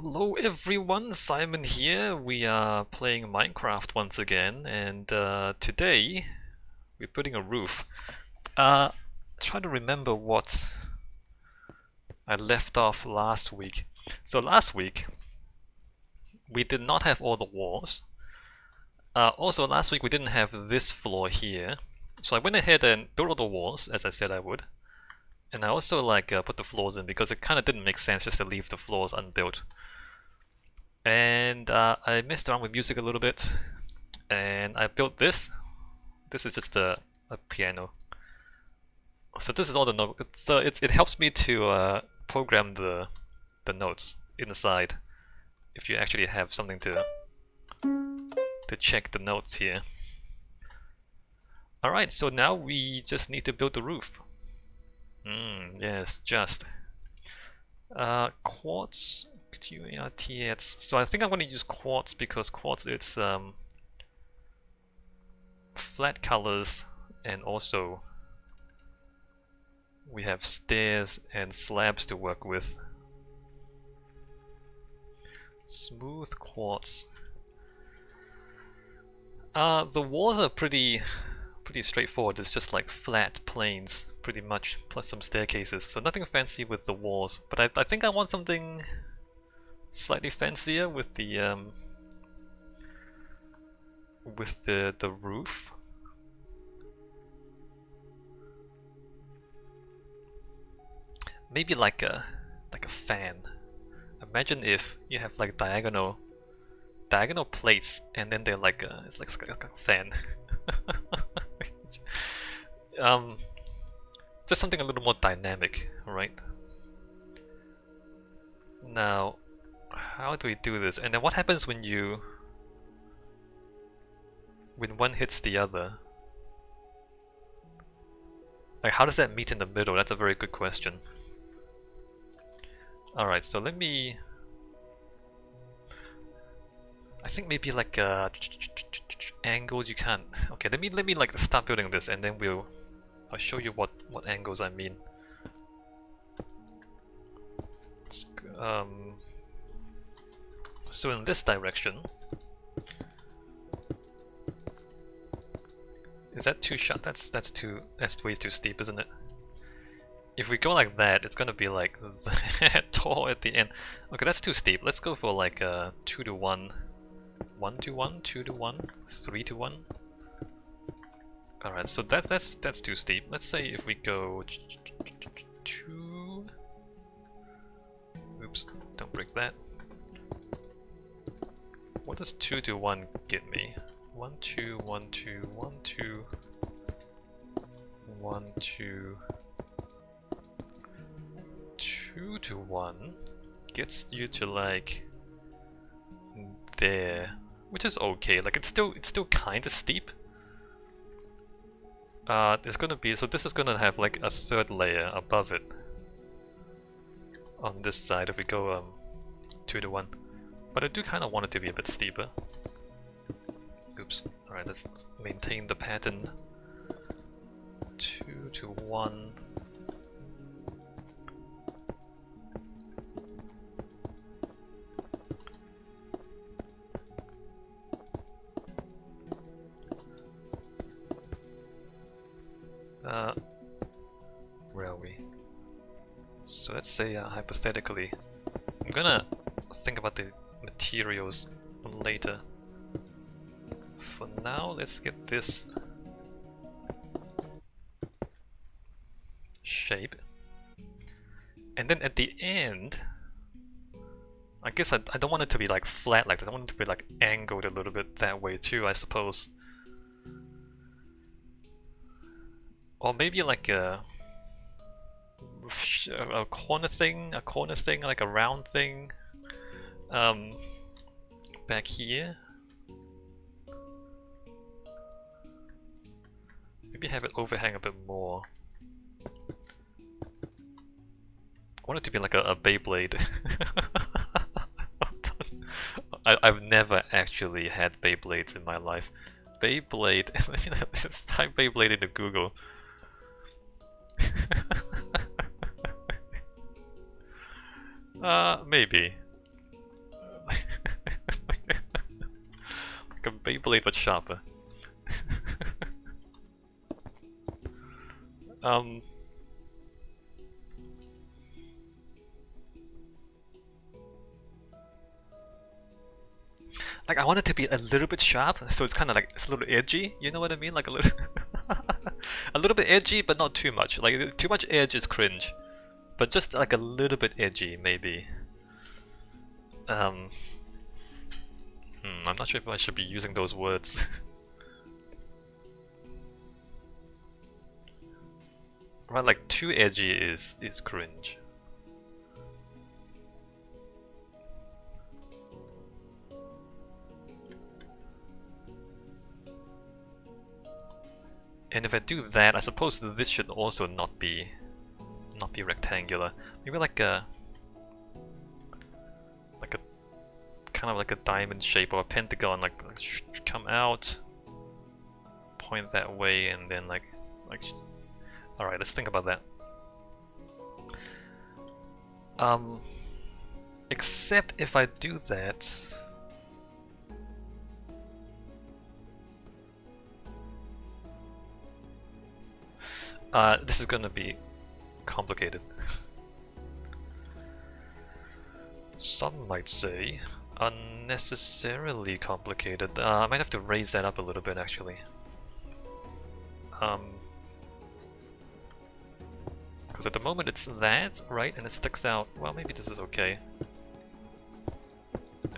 Hello everyone, Simon here. We are playing Minecraft once again, and today we're putting a roof. Trying to remember what I left off last week. So last week we did not have all the walls. Also last week we didn't have this floor here. So I went ahead and built all the walls as I said I would. And I also put the floors in because it kind of didn't make sense just to leave the floors unbuilt. And I messed around with music a little bit, and I built this. This is just a piano. So this is all the notes. So it helps me to program the notes inside. If you actually have something to check the notes here. All right, so now we just need to build the roof. Yes, just quartz. QARTS. So I think I'm going to use quartz because quartz it's flat colors, and also we have stairs and slabs to work with. Smooth quartz. The walls are pretty straightforward. It's just like flat plains pretty much, plus some staircases, so nothing fancy with the walls, but I think I want something slightly fancier with the roof. Maybe like a fan. Imagine if you have like diagonal plates, and then they're like it's like a fan. Just something a little more dynamic, right? Now, how do we do this? And then what happens when one hits the other? Like, how does that meet in the middle? That's a very good question. Alright, so let me... I think maybe like angles you can't... Okay, let me like start building this, and then I'll show you what angles I mean. So in this direction, is that too sharp? That's way too steep, isn't it? If we go like that, it's gonna be like that tall at the end. Okay, that's too steep. Let's go for like 2 to 1, 1 to 1, 2 to 1, 3 to 1. All right, so that's too steep. Let's say if we go 2. Oops, don't break that. What does 2 to 1 get me? 1 2 1 2 1 2 1 2 2 to 1 gets you to like there, which is okay. Like it's still kind of steep. There's gonna be, so this is gonna have like a third layer above it on this side if we go 2 to 1. But I do kind of want it to be a bit steeper. Oops. Alright, let's maintain the pattern. 2 to 1. Where are we? So let's say hypothetically, I'm gonna think about the materials later. For now, let's get this shape, and then at the end, I guess I don't want it to be like flat like that. I want it to be like angled a little bit that way too, I suppose. Or maybe like a corner thing, like a round thing. Back here. Maybe have it overhang a bit more. I want it to be like a Beyblade. I've never actually had Beyblades in my life. Beyblade, let me just type Beyblade into Google. Maybe. Like a Beyblade but sharper. um. Like I want it to be a little bit sharp, so it's kind of like it's a little edgy. You know what I mean? Like a little, a little bit edgy, but not too much. Like too much edge is cringe, but just like a little bit edgy, maybe. I'm not sure if I should be using those words. Right, like too edgy is cringe. And if I do that, I suppose this should also not be rectangular. Maybe like a kind of like a diamond shape or a pentagon, like come out, point that way, and then like. All right, let's think about that. Except if I do that. This is gonna be complicated. Some might say unnecessarily complicated. I might have to raise that up a little bit actually. Because at the moment it's that, right? And it sticks out. Well, maybe this is okay.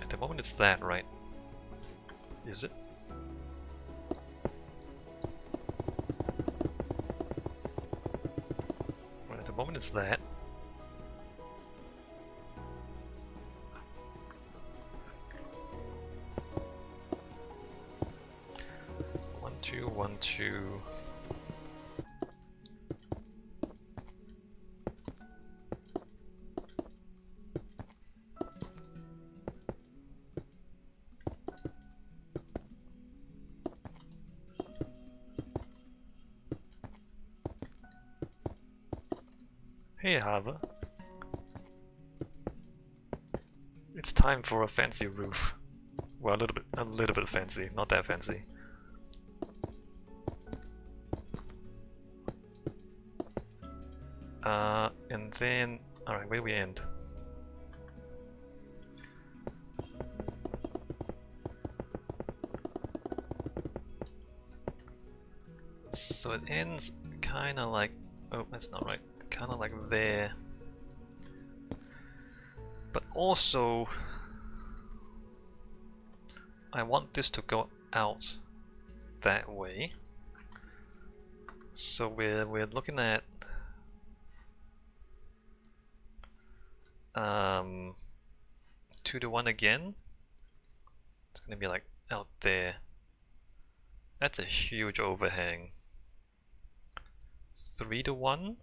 At the moment it's that, right? Is it? Right, at the moment it's that. One, two, 1, 2. Hey Hava. It's time for a fancy roof. Well, a little bit fancy, not that fancy. And then, all right, where do we end? So it ends kind of like, oh, that's not right. Kind of like there. But also, I want this to go out that way. So we're looking at 2 to 1 again. It's gonna be like out there. That's a huge overhang. 3 to 1.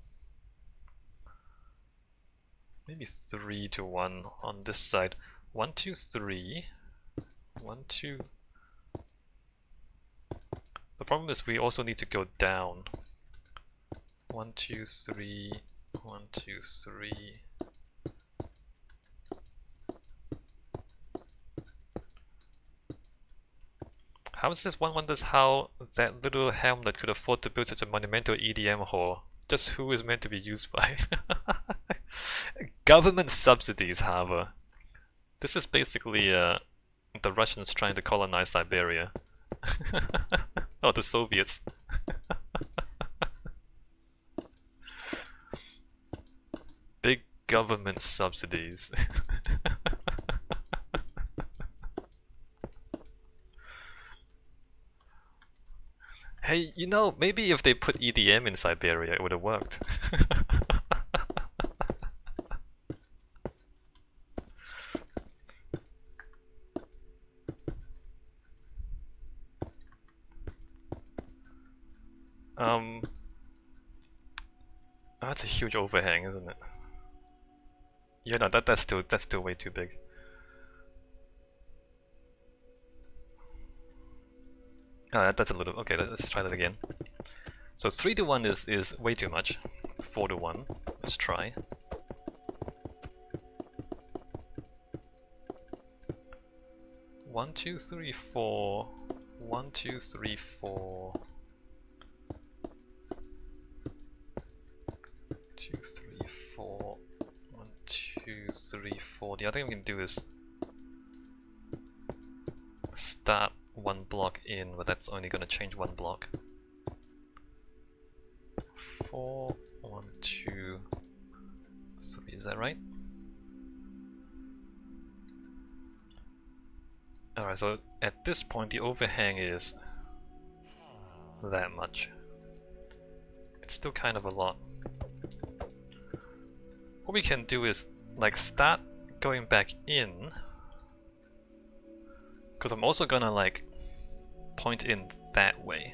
Maybe 3 to 1 on this side. 1, 2, 3. 1, 2. The problem is we also need to go down. 1, 2, 3. 1, 2, 3. How is this? One wonders how that little hamlet could afford to build such a monumental EDM hall. Just who is meant to be used by? Government subsidies, however. This is basically the Russians trying to colonize Siberia. Oh, the Soviets. Big government subsidies. Hey, you know, maybe if they put EDM in Siberia, it would have worked. That's a huge overhang, isn't it? Yeah, no, that's still way too big. That's a little okay. Let's try that again. So 3 to 1 is way too much. 4 to 1. Let's try. 1, 2, 3, 4. 1, 2, 3, 4. 2, 3, 4. 1, 2, 3, 4. The other thing we can do is start one block in, but that's only going to change one block. 4, 1, 2, 3. Is that right? Alright, so at this point the overhang is that much. It's still kind of a lot. What we can do is like start going back in, because I'm also gonna like point in that way.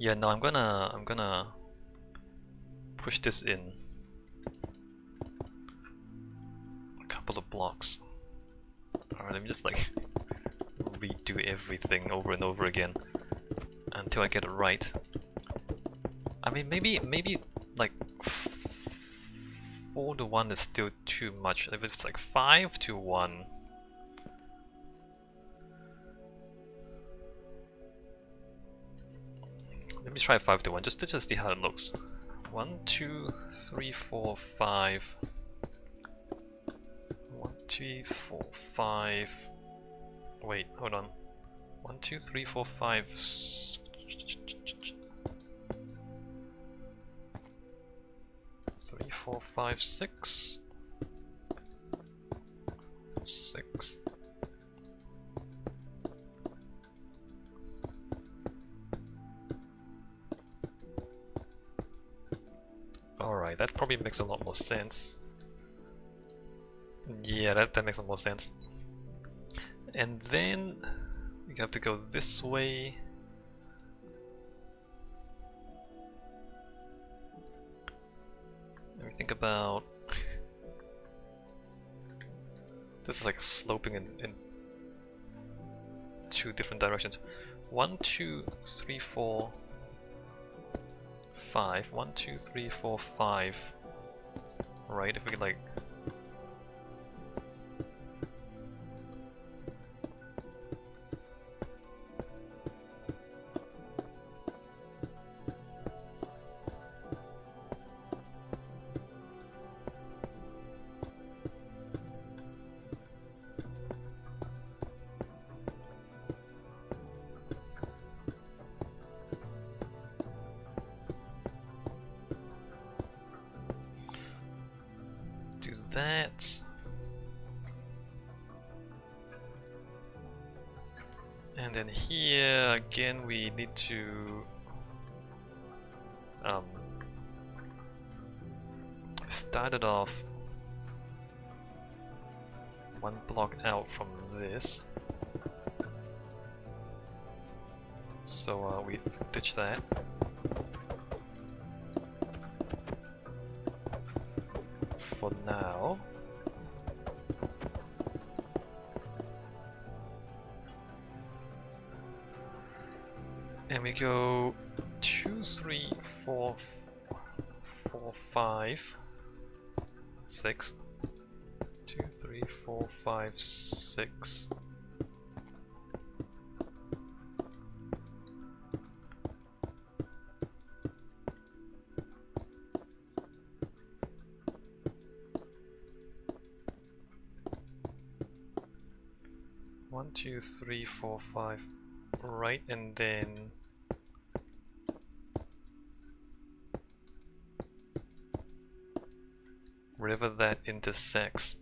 Yeah, no, I'm gonna push this in a couple of blocks. Alright, let me just like redo everything over and over again until I get it right. I mean, maybe like 4 to 1 is still too much. If it's like 5 to 1. Let me try 5 to 1 just to see how it looks. 1, 2, 3, 4, 5. 1, 2, 4, 5. Wait, hold on. 1, 2, 3, 4, 5. 3, 4, 5, 6. 6. Alright, that probably makes a lot more sense. Yeah, that makes a lot more sense. And then we have to go this way. Let me think about this is like sloping in 2 different directions. 1, 2, 3, 4, 5. 1, 2, 3, 4, 5. Right, if we could like 'do that. And then here again we need to start it off 1 block out from this. So we ditch that. For now. And we go 2, 3, 4, 4, 5, 6. 2, 3, 4, 5, 6. One, 2, 3, 4, 5. Right, and then wherever that intersects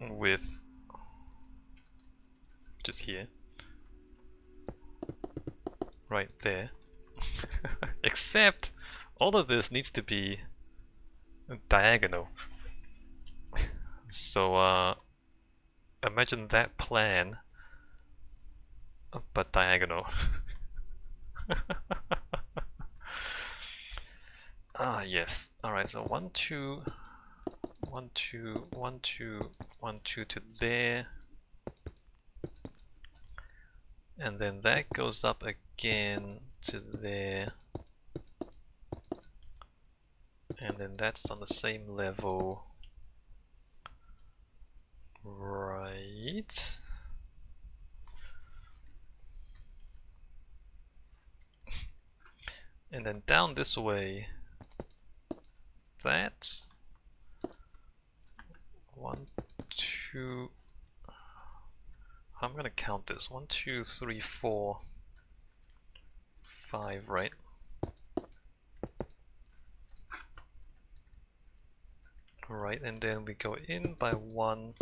with just here, right there. Except all of this needs to be diagonal. So imagine that plan, but diagonal. Ah, yes. Alright, so 1, 2, 1, 2, 1, 2, 1, 2 to there. And then that goes up again to there. And then that's on the same level. Right. And then down this way, that 1, 2, I'm gonna count this 1, 2, 3, 4, 5, right? Alright, and then we go in by 1,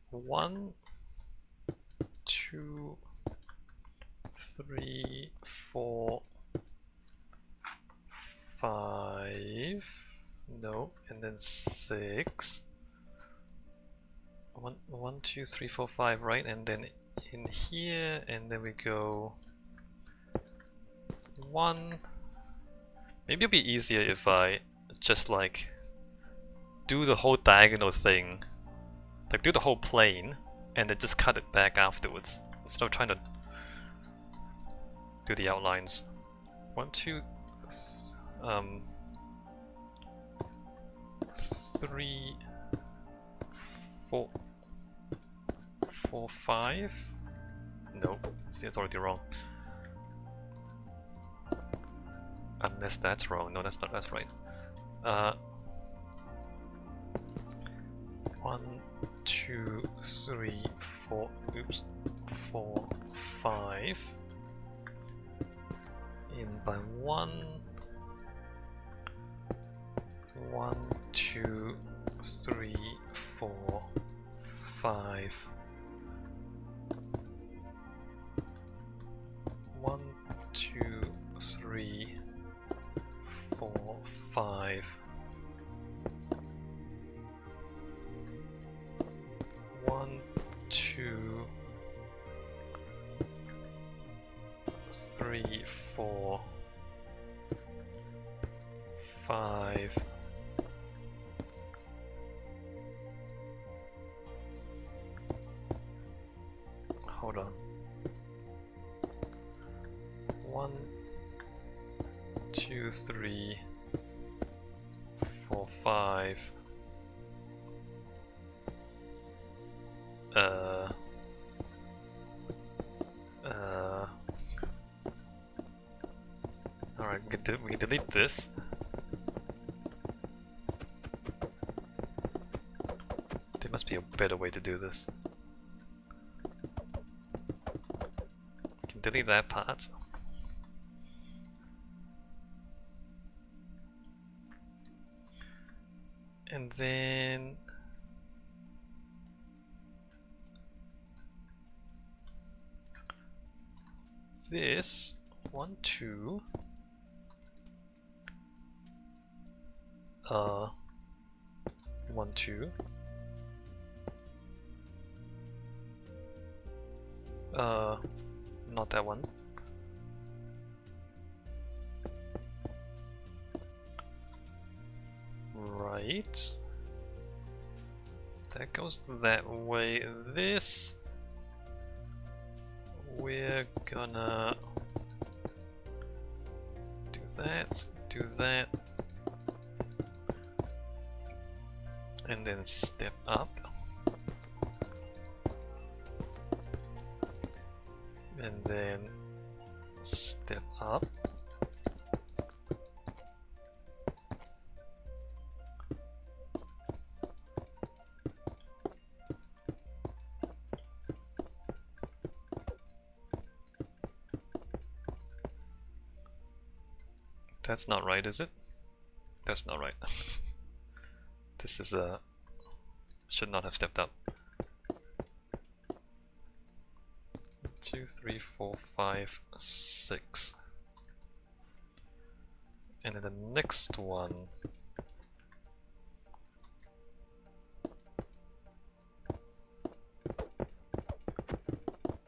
1, 2, 3, 4, 5, no, and then 6. 1, 2, 3, 4, 5, right? And then in here, and then we go 1. Maybe it'll be easier if I just like do the whole diagonal thing, like do the whole plane, and then just cut it back afterwards instead of trying to do the outlines. 1, 2, 3, 4, 4, 5. No, see, it's already wrong. Unless that's wrong. No, that's not. That's right. 1, 2, 3, 4. Oops. 4, 5. In by 1. 1, 2, 3, 4, 5. 1, 2, 3, 4, 5. 1, 2, 3, 4, 5. Hold on. 1, 2, 3, 4, 5. Alright, we can delete this. There must be a better way to do this. We can delete that part. And then this 1, 2. 1, 2. Not that one. Right. That goes that way. This we're gonna do that, and then step up, and then step up. That's not right, is it? That's not right. This is should not have stepped up. 2, 3, 4, 5, 6. And then the next one.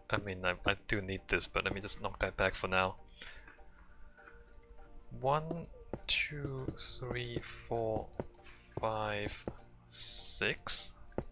I mean, I do need this, but let me just knock that back for now. 1, 2, 3, 4, 5, 6.